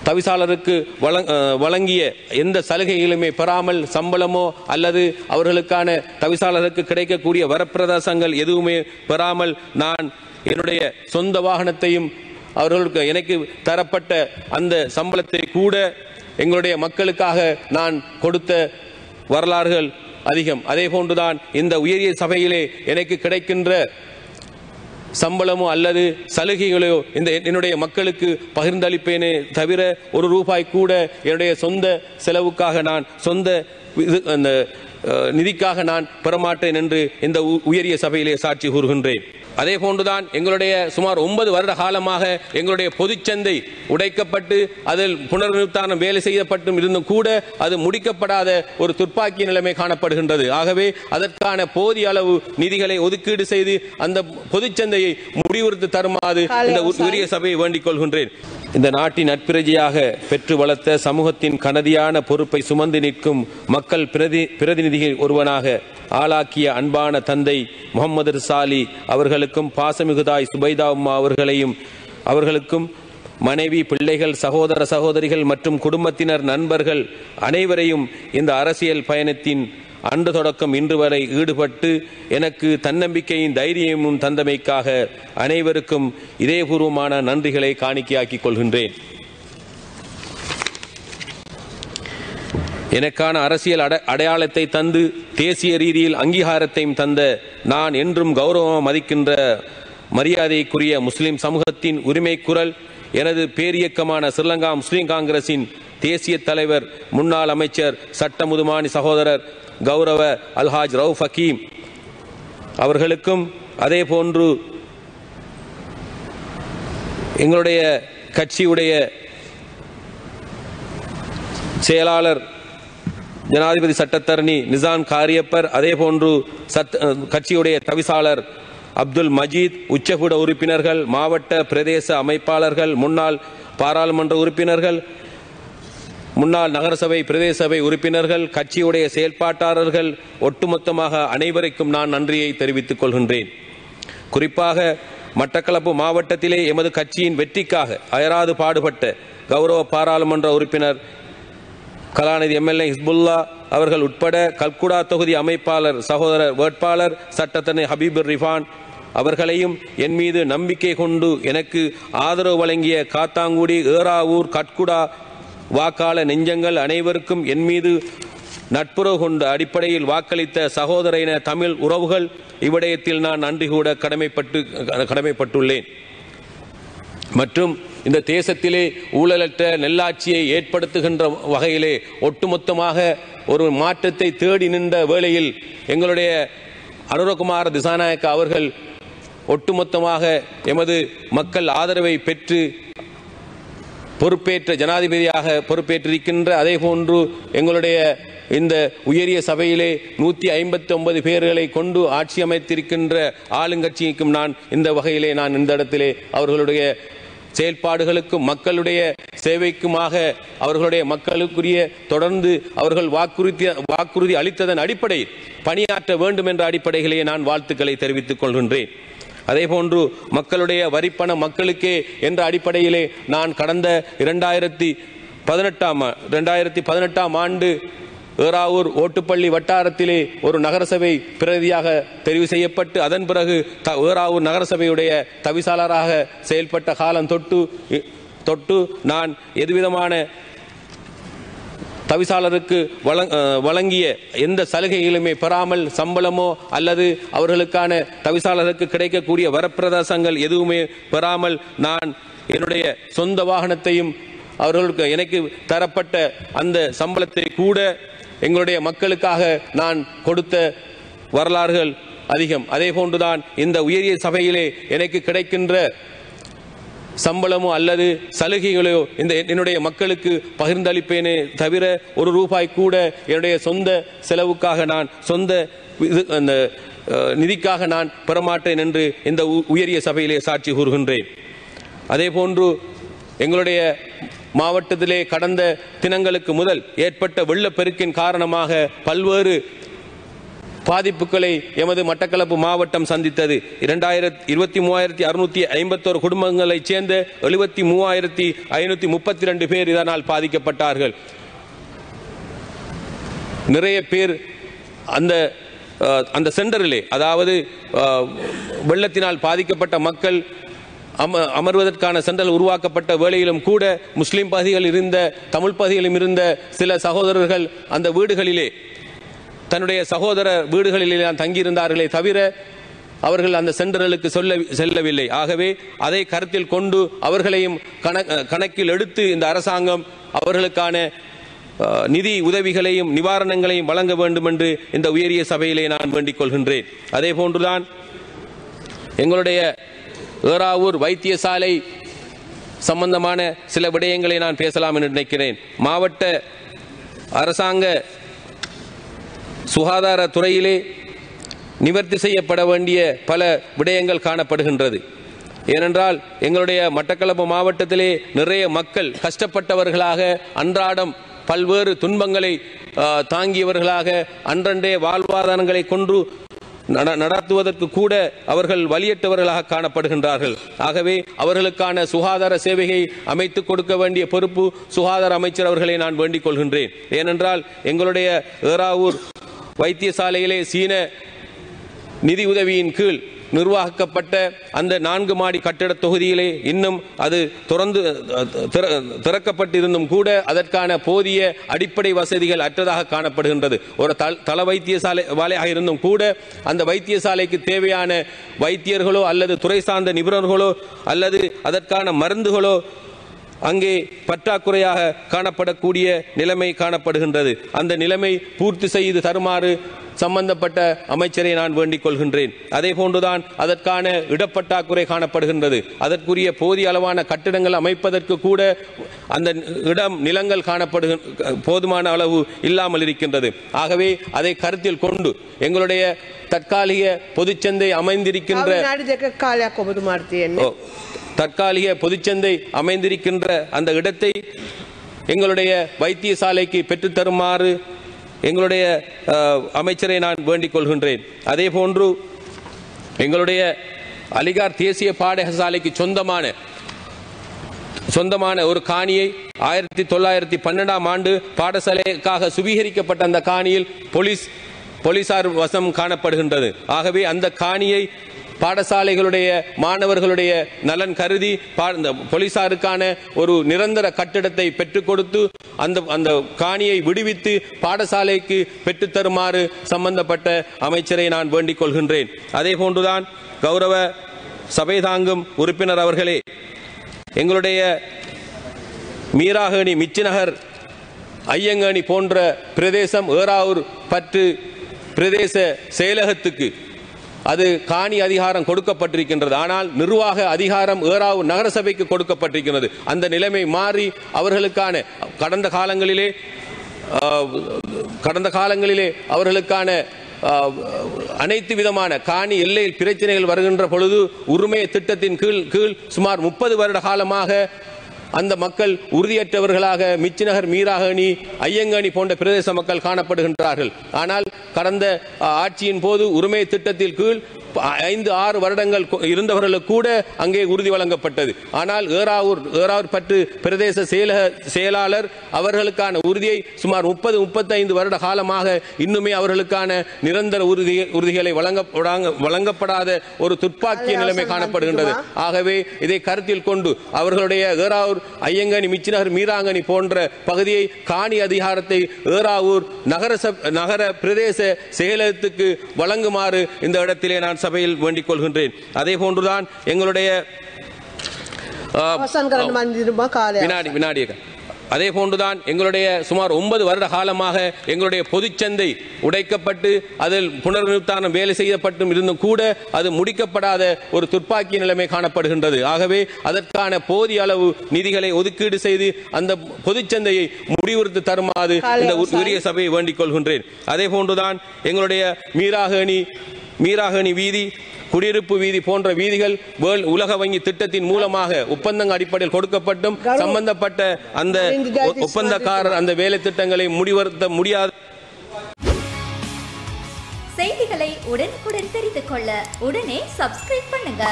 தவிசாளருக்கு வழங்கிய எந்த சலுகைகளுமே பெறாமல் சம்பளமோ அல்லது அவர்களுக்கான தவிசாளருக்கு கிடைக்கக்கூடிய வரப்பிரதாசங்கள் எதுவுமே பெறாமல் நான் என்னுடைய சொந்த வாகனத்தையும் அவர்களுக்கு எனக்கு தரப்பட்ட அந்த சம்பளத்தை கூட எங்களுடைய மக்களுக்காக நான் கொடுத்த வரலாறுகள் அதிகம். அதே போன்றுதான் இந்த உயரிய சபையிலே எனக்கு கிடைக்கின்ற சம்பளமோ அல்லது சலுகைகளோ என்னுடைய மக்களுக்கு பகிர்ந்தளிப்பேனே தவிர ஒரு ரூபாய் கூட என்னுடைய சொந்த செலவுக்காக நான் சொந்த நிதிக்காக நான் பெறமாட்டேன் என்று இந்த உயரிய சபையிலே சாட்சி கூறுகின்றேன். அதே போன்றுதான் எங்களுடைய சுமார் 9 வருட காலமாக எங்களுடைய பொதுச்சந்தை உடைக்கப்பட்டு அதில் புனர்நிறுத்தானம் வேலை செய்யப்பட்டும் இருந்தும் கூட அது முடிக்கப்படாத ஒரு துப்பாக்கி நிலைமை காணப்படுகின்றது. ஆகவே அதற்கான போதிய அளவு நிதிகளை ஒதுக்கீடு செய்து அந்த பொதுச்சந்தையை முடிவுறுத்தி தருமாறு இந்த உயரிய சபையை வேண்டிக் கொள்கின்றேன். இந்த நாட்டின் நட்பிரஜையாக பெற்று வளர்த்த சமூகத்தின் கனதியான பொறுப்பை சுமந்து நிற்கும் மக்கள் பிரதிநிதிகள் ஒருவனாக ஆளாக்கிய அன்பான தந்தை முகமது ரிசாலி அவர்களுக்கும் பாசமிகுதாய் சுபைதா உம்மா அவர்களுக்கும் மனைவி, பிள்ளைகள், சகோதர சகோதரிகள் மற்றும் குடும்பத்தினர், நண்பர்கள் அனைவரையும் இந்த அரசியல் பயணத்தின் அன்று தொடக்கம் இன்று வரை ஈடுபட்டு எனக்கு தன்னம்பிக்கையின் தைரியமும் தந்தமைக்காக அனைவருக்கும் இதயபூர்வமான நன்றிகளை காணிக்கையாக்கிக் கொள்கின்றேன். எனக்கான அரசியல் அடையாளத்தை தந்து தேசிய ரீதியில் அங்கீகாரத்தையும் தந்த நான் என்றும் கௌரவம் மதிக்கின்ற மரியாதைக்குரிய முஸ்லிம் சமூகத்தின் உரிமை குரல் எனது பேரியக்கமான ஸ்ரீலங்கா முஸ்லிம் காங்கிரசின் தேசிய தலைவர், முன்னாள் அமைச்சர், சட்ட முதுமானி சகோதரர் கௌரவ அல்ஹாஜ் ரவுஃப் ஹக்கீம் அவர்களுக்கும் அதே போன்று எங்களுடைய கட்சியுடைய செயலாளர் ஜனாதிபதி சட்டத்தரணி நிசான் காரியப்பர், அதே போன்று கட்சியுடைய தவிசாளர் அப்துல் மஜீத், உச்சகுட உறுப்பினர்கள், மாவட்ட பிரதேச அமைப்பாளர்கள், முன்னாள் பாராளுமன்ற உறுப்பினர்கள், முன்னாள் நகரசபை பிரதேச சபை உறுப்பினர்கள், கட்சியுடைய செயல்பாட்டாளர்கள், ஒட்டுமொத்தமாக அனைவருக்கும் நான் நன்றியை தெரிவித்துக் கொள்கின்றேன். குறிப்பாக மட்டக்களப்பு மாவட்டத்திலே எமது கட்சியின் வெற்றிக்காக அயராது பாடுபட்ட கௌரவ பாராளுமன்ற உறுப்பினர் கலாநிதி எம்எல்ஏ ஹிஸ்புல்லா அவர்கள் உட்பட கல்குடா தொகுதி அமைப்பாளர் சகோதரர் வேட்பாளர் சட்டத்தரணி ஹபீபுர் ரிஃபான் அவர்களையும் என் மீது நம்பிக்கை கொண்டு எனக்கு ஆதரவு வழங்கிய காத்தாங்குடி, ஏறாவூர், கட்குடா வாக்காளர் நெஞ்சங்கள் அனைவருக்கும் என் மீது நட்புறவு கொண்ட அடிப்படையில் வாக்களித்த சகோதர இன தமிழ் உறவுகள் இவ்விடயத்தில் நான் நன்றி கூட கடமைப்பட்டுள்ளேன். மற்றும் இந்த தேசத்திலே ஊழலற்ற நெல்லாட்சியை ஏற்படுத்துகின்ற வகையிலே ஒட்டுமொத்தமாக ஒரு மாற்றத்தை தேடி நின்ற வேளையில் எங்களுடைய அனுரகுமார திசாநாயக்க அவர்கள் ஒட்டுமொத்தமாக எமது மக்கள் ஆதரவை பெற்று பொறுப்பேற்ற ஜனாதிபதியாக பொறுப்பேற்றிருக்கின்ற அதே போன்று எங்களுடைய இந்த உயரிய சபையிலே 159 பேர்களை கொண்டு ஆட்சி அமைத்திருக்கின்ற ஆளுங்கட்சிக்கும் நான் இந்த வகையிலே நான் இந்த இடத்திலே அவர்களுடைய செயல்பாடுகளுக்கும் மக்களுடைய சேவைக்குமாக அவர்களுடைய மக்களுக்குரிய தொடர்ந்து அவர்கள் வாக்குறுதி அளித்ததன் அடிப்படையில் பணியாற்ற வேண்டும் என்ற அடிப்படையிலேயே நான் வாழ்த்துக்களை தெரிவித்துக் கொள்கின்றேன். அதே போன்று மக்களுடைய வரிப்பண மக்களுக்கே என்ற அடிப்படையிலே நான் கடந்த 2018 ஆண்டு ஏறாவூர் ஓட்டுப்பள்ளி வட்டாரத்திலே ஒரு நகரசபை பிரதியாக தெரிவு செய்யப்பட்டு அதன் பிறகு ஏறாவூர் நகரசபையுடைய தவிசாளராக செயல்பட்ட காலம் தொட்டு நான் எதுவிதமான தவிசாளருக்கு வழங்கிய எந்த சலுகைகளுமே பெறாமல் சம்பளமோ அல்லது அவர்களுக்கான தவிசாளருக்கு கிடைக்கக்கூடிய வரப்பிரதாசங்கள் எதுவுமே பெறாமல் நான் என்னுடைய சொந்த வாகனத்தையும் அவர்களுக்கு எனக்கு தரப்பட்ட அந்த சம்பளத்தை கூட எங்களுடைய மக்களுக்காக நான் கொடுத்த வரலாறுகள் அதிகம். அதே போன்றுதான் இந்த உயரிய சபையிலே எனக்கு கிடைக்கின்ற சம்பளமோ அல்லது சலுகைகளோ என்னுடைய மக்களுக்கு பகிர்ந்தளிப்பேனே தவிர ஒரு ரூபாய் கூட என்னுடைய சொந்த செலவுக்காக நான் சொந்த நிதிக்காக நான் பெறமாட்டேன் என்று இந்த உயரிய சபையிலே சாட்சி கூறுகின்றேன். அதே போன்று எங்களுடைய மாவட்டத்திலே கடந்த தினங்களுக்கு முதல் ஏற்பட்ட வெள்ளப்பெருக்கின் காரணமாக பல்வேறு பாதிப்புகளை எமது மட்டக்களப்பு மாவட்டம் சந்தித்தது. 23,651 குடும்பங்களைச் சேர்ந்த 73,532 பேர் இதனால் பாதிக்கப்பட்டார்கள். நிறைய பேர் அந்த சென்டரிலே, அதாவது வெள்ளத்தினால் பாதிக்கப்பட்ட மக்கள் அமர்வதற்கான சென்டர் உருவாக்கப்பட்ட வேளையிலும் கூட முஸ்லிம் பகுதிகளில் இருந்த, தமிழ் பகுதிகளிலும் இருந்த சில சகோதரர்கள் அந்த வீடுகளிலே, தன்னுடைய சகோதர வீடுகளிலே தங்கியிருந்தார்களே தவிர அவர்கள் அந்த சென்டர்களுக்கு செல்லவில்லை. ஆகவே அதை கருத்தில் கொண்டு அவர்களையும் கணக்கில் எடுத்து இந்த அரசாங்கம் அவர்களுக்கான நிதி உதவிகளையும் நிவாரணங்களையும் வழங்க வேண்டும் என்று இந்த உயரிய சபையிலே நான் வேண்டிக் கொள்கின்றேன். அதே போன்றுதான் எங்களுடைய ஏறாவூர் வைத்தியசாலை சம்பந்தமான சில விடயங்களை நான் பேசலாம் என்று நினைக்கிறேன். மாவட்ட அரசாங்க சுகாதார துறையிலே நிவர்த்தி செய்யப்பட வேண்டிய பல விடயங்கள் காணப்படுகின்றது. ஏனென்றால் எங்களுடைய மட்டக்களப்பு மாவட்டத்திலே நிறைய மக்கள் கஷ்டப்பட்டவர்களாக, அன்றாடம் பல்வேறு துன்பங்களை தாங்கியவர்களாக, அன்றன்றைய வாழ்வாதாரங்களை கொண்டு நடத்துவதற்கு கூட அவர்கள் வலியற்றவர்களாக காணப்படுகின்றார்கள். ஆகவே அவர்களுக்கான சுகாதார சேவையை அமைத்துக் கொடுக்க வேண்டிய பொறுப்பு சுகாதார அமைச்சர் அவர்களை நான் வேண்டிக் கொள்கின்றேன். ஏனென்றால் எங்களுடைய ஏறாவூர் வைத்தியசாலையிலே சீன நிதி உதவியின் கீழ் நிர்வாகிக்கப்பட்ட அந்த 4 மாடி கட்டிட தொகுதியிலே இன்னும் அது திறக்கப்பட்டிருந்தும் கூட அதற்கான போதிய அடிப்படை வசதிகள் அற்றதாக காணப்படுகின்றது. ஒரு தள வைத்தியசாலையாக இருந்தும் கூட அந்த வைத்தியசாலைக்கு தேவையான வைத்தியர்களோ அல்லது துறை சார்ந்த நிபுணர்களோ அல்லது அதற்கான மருந்துகளோ அங்கே பற்றாக்குறையாக காணப்படக்கூடிய நிலைமை காணப்படுகின்றது. அந்த நிலைமை பூர்த்தி செய்து தருமாறு சம்பந்தப்பட்ட அமைச்சரை நான் வேண்டிக் கொள்கின்றேன். அதே போன்றுதான் அதற்கான இடப்பற்றாக்குறை காணப்படுகின்றது. அதற்குரிய போதிய அளவான கட்டிடங்கள் அமைப்பதற்கு கூட அந்த நிலங்கள் போதுமான அளவு இல்லாமல் இருக்கின்றது. ஆகவே அதை கருத்தில் கொண்டு எங்களுடைய தற்காலிக பொதுச்சந்தை அமைந்திருக்கின்ற அந்த இடத்தை எங்களுடைய வைத்தியசாலைக்கு பெற்றுத்தருமாறு எங்களுடைய அமைச்சரை நான் வேண்டிக் கொள்கின்றேன். அதே போன்று எங்களுடைய அலிகார் தேசிய பாடசாலைக்கு சொந்தமான ஒரு காணியை 1912ஆம் ஆண்டு பாடசாலைக்காக சுவீகரிக்கப்பட்ட அந்த காணியில் போலீசார் வசம் காணப்படுகின்றது. ஆகவே அந்த காணியை பாடசாலைகளுடைய மாணவர்களுடைய நலன் கருதி போலீசாருக்கான ஒரு நிரந்தர கட்டிடத்தை பெற்றுக் கொடுத்து அந்த காணியை விடுவித்து பாடசாலைக்கு பெற்றுத்தருமாறு சம்பந்தப்பட்ட அமைச்சரை நான் வேண்டிக் கொள்கின்றேன். அதே போன்றுதான் கௌரவ சபை தாங்கும் உறுப்பினர் அவர்களே, எங்களுடைய மீராகேணி, மிச்சிநகர், ஐயங்கேணி போன்ற பிரதேசம் ஏறாவூர் பற்று பிரதேச செயலகத்துக்கு அது காணி அதிகாரம் கொடுக்கப்பட்டிருக்கின்றது. ஆனால் நிர்வாக அதிகாரம் ஏறாவூர் நகரசபைக்கு கொடுக்கப்பட்டிருக்கிறது. அந்த நிலைமை மாறி அவர்களுக்கான கடந்த காலங்களிலே அவர்களுக்கான அனைத்து விதமான காணி எல்லையில் பிரச்சனைகள் வருகின்ற பொழுது உரிமை திட்டத்தின் கீழ் சுமார் 30 வருட காலமாக அந்த மக்கள் உறுதியற்றவர்களாக மிச்சிநகர், மீராகேணி, ஐயங்கேணி போன்ற பிரதேச மக்கள் காணப்படுகின்றார்கள். ஆனால் கடந்த ஆட்சியின் போது உரிமை திட்டத்தின் கீழ் 5-6 வருடங்கள் இருந்தவர்களுக்கு கூட அங்கே உறுதி வழங்கப்பட்டது. ஆனால் ஏறாவூர் பற்று பிரதேச செயலாளர் அவர்களுக்கான உறுதியை சுமார் 30-35 வருட காலமாக இன்னுமே அவர்களுக்கான நிரந்தர உறுதிகளை வழங்கப்படாத ஒரு துப்பாக்கிய நிலைமை காணப்படுகின்றது. ஆகவே இதை கருத்தில் கொண்டு அவர்களுடைய ஏறாவூர், ஐயங்கேணி, மிச்சிநகர், மீராங்கேணி போன்ற பகுதியை காணி அதிகாரத்தை ஏறாவூர் நகர பிரதேச செயலகத்துக்கு வழங்குமாறு இந்த இடத்திலே நான் சபையில் வேண்டிக் கொள்கின்றேன். அதே போன்றுதான் எங்களுடைய அதே போன்றுதான் எங்களுடைய சுமார் 9 வருட காலமாக எங்களுடைய பொதுச்சந்தை உடைக்கப்பட்டு அதில் புனர்நிர்மாணம் வேலை செய்யப்பட்டும் இருந்தும் கூட அது முடிக்கப்படாத ஒரு துப்பாக்கிய நிலைமை காணப்படுகின்றது. ஆகவே அதற்கான போதிய அளவு நிதிகளை ஒதுக்கீடு செய்து அந்த பொதுச்சந்தையை முடிவுறுத்தி தருமாறு இந்த உரிய சபையை வேண்டிக் கொள்கின்றேன். அதே போன்றுதான் எங்களுடைய மீராகேணி வீதி, குடியிருப்பு வீதி போன்ற வீதிகள் உலக வங்கி திட்டத்தின் மூலமாக ஒப்பந்தங்கள் அடிப்படையில் கொடுக்கப்பட்டும் சம்பந்தப்பட்ட அந்த ஒப்பந்தக்காரர் அந்த வேலை திட்டங்களை முடிவெடுத்த முடியாத செய்திகளை உடனுக்குடன் தெரிந்து கொள்ள உடனே சப்ஸ்கிரைப் பண்ணுங்க.